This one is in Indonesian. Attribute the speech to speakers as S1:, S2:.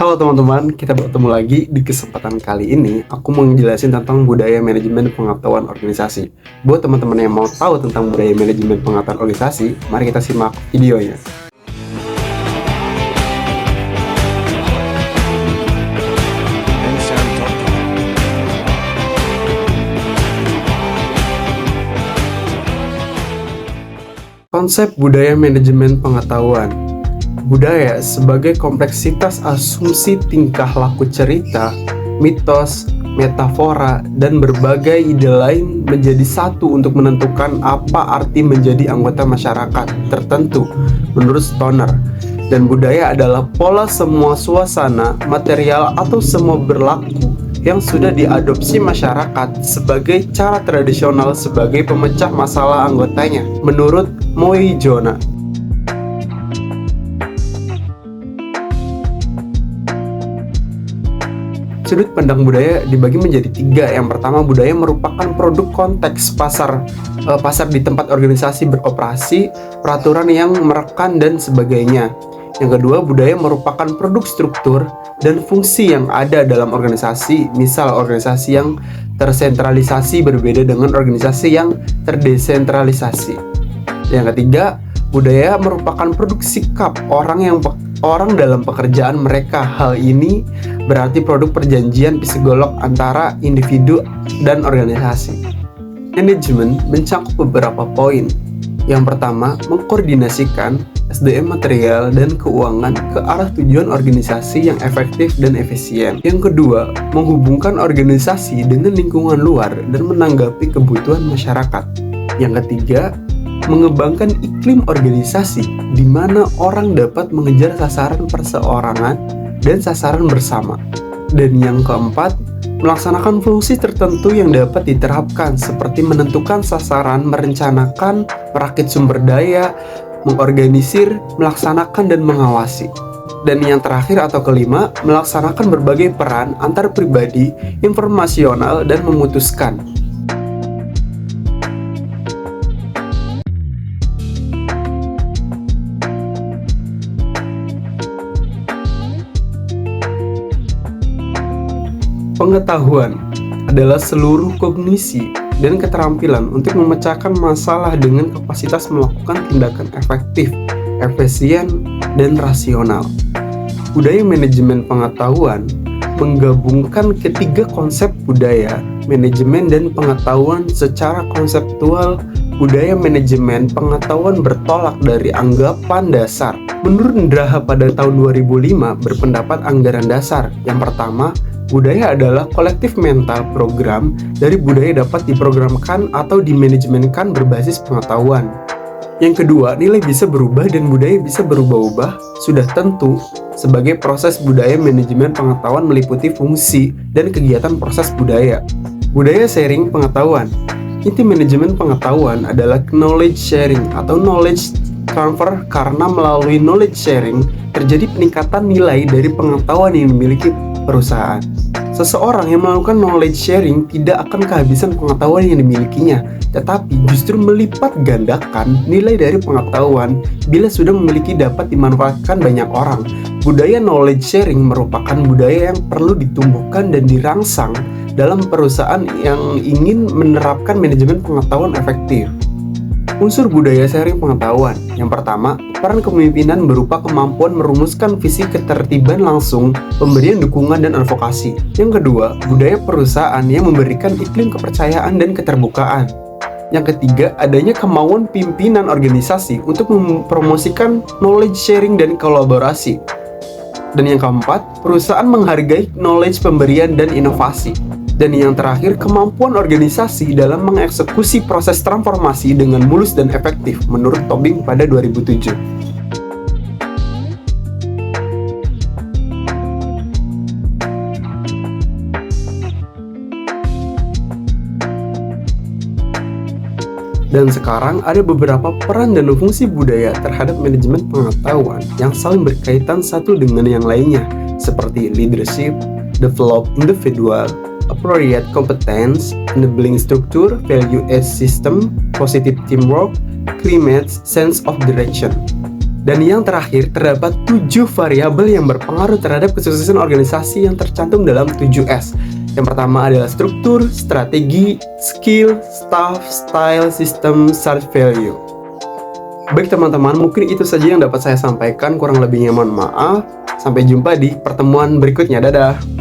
S1: Halo teman-teman, kita bertemu lagi. Di kesempatan kali ini, aku mau ngejelasin tentang budaya manajemen pengetahuan organisasi. Buat teman-teman yang mau tahu tentang budaya manajemen pengetahuan organisasi, mari kita simak videonya. Konsep budaya manajemen pengetahuan. Budaya sebagai kompleksitas asumsi tingkah laku cerita, mitos, metafora, dan berbagai ide lain menjadi satu untuk menentukan apa arti menjadi anggota masyarakat tertentu menurut Stoner. Dan budaya adalah pola semua suasana, material, atau semua berlaku yang sudah diadopsi masyarakat sebagai cara tradisional sebagai pemecah masalah anggotanya menurut Moe Jona. Sudut pandang budaya dibagi menjadi tiga. Yang pertama, budaya merupakan produk konteks pasar di tempat organisasi beroperasi, peraturan yang merekan dan sebagainya. Yang kedua, budaya merupakan produk struktur dan fungsi yang ada dalam organisasi. Misal, organisasi yang tersentralisasi berbeda dengan organisasi yang terdesentralisasi. Yang ketiga, budaya merupakan produk sikap orang dalam pekerjaan mereka. Hal ini berarti produk perjanjian psikolog antara individu dan organisasi. Manajemen mencakup beberapa poin. Yang pertama, mengkoordinasikan SDM material dan keuangan ke arah tujuan organisasi yang efektif dan efisien. Yang kedua, menghubungkan organisasi dengan lingkungan luar dan menanggapi kebutuhan masyarakat. Yang ketiga, mengembangkan iklim organisasi di mana orang dapat mengejar sasaran perseorangan dan sasaran bersama. Dan yang keempat, melaksanakan fungsi tertentu yang dapat diterapkan seperti menentukan sasaran, merencanakan, merakit sumber daya, mengorganisir, melaksanakan, dan mengawasi. Dan yang terakhir atau kelima, melaksanakan berbagai peran antar pribadi, informasional, dan memutuskan. Pengetahuan adalah seluruh kognisi dan keterampilan untuk memecahkan masalah dengan kapasitas melakukan tindakan efektif, efisien, dan rasional. Budaya manajemen pengetahuan menggabungkan ketiga konsep budaya, manajemen, dan pengetahuan secara konseptual. Budaya manajemen pengetahuan bertolak dari anggapan dasar. Menurut Ndraha pada tahun 2005 berpendapat anggaran dasar. Yang pertama, budaya adalah kolektif mental program dari budaya dapat diprogramkan atau dimanajemenkan berbasis pengetahuan. Yang kedua, nilai bisa berubah dan budaya bisa berubah-ubah. Sudah tentu, sebagai proses budaya manajemen pengetahuan meliputi fungsi dan kegiatan proses budaya. Budaya sharing pengetahuan. Inti manajemen pengetahuan adalah knowledge sharing atau knowledge transfer karena melalui knowledge sharing terjadi peningkatan nilai dari pengetahuan yang dimiliki perusahaan. Seseorang yang melakukan knowledge sharing tidak akan kehabisan pengetahuan yang dimilikinya, tetapi justru melipat gandakan nilai dari pengetahuan bila sudah memiliki dapat dimanfaatkan banyak orang. Budaya knowledge sharing merupakan budaya yang perlu ditumbuhkan dan dirangsang dalam perusahaan yang ingin menerapkan manajemen pengetahuan efektif. Unsur budaya sharing pengetahuan. Yang pertama, peran kepemimpinan berupa kemampuan merumuskan visi ketertiban langsung, pemberian dukungan, dan advokasi. Yang kedua, budaya perusahaan yang memberikan iklim kepercayaan dan keterbukaan. Yang ketiga, adanya kemauan pimpinan organisasi untuk mempromosikan knowledge sharing dan kolaborasi. Dan yang keempat, perusahaan menghargai knowledge pemberian dan inovasi. Dan yang terakhir, kemampuan organisasi dalam mengeksekusi proses transformasi dengan mulus dan efektif menurut Tobing pada 2007. Dan sekarang ada beberapa peran dan fungsi budaya terhadap manajemen pengetahuan yang saling berkaitan satu dengan yang lainnya, seperti leadership, develop individual, appropriate competence, enabling structure, value-based system, positive teamwork, climate, sense of direction. Dan yang terakhir, terdapat 7 variabel yang berpengaruh terhadap kesuksesan organisasi yang tercantum dalam 7S. Yang pertama adalah struktur, strategi, skill, staff, style, system, search value. Baik teman-teman, mungkin itu saja yang dapat saya sampaikan. Kurang lebihnya mohon maaf. Sampai jumpa di pertemuan berikutnya. Dadah!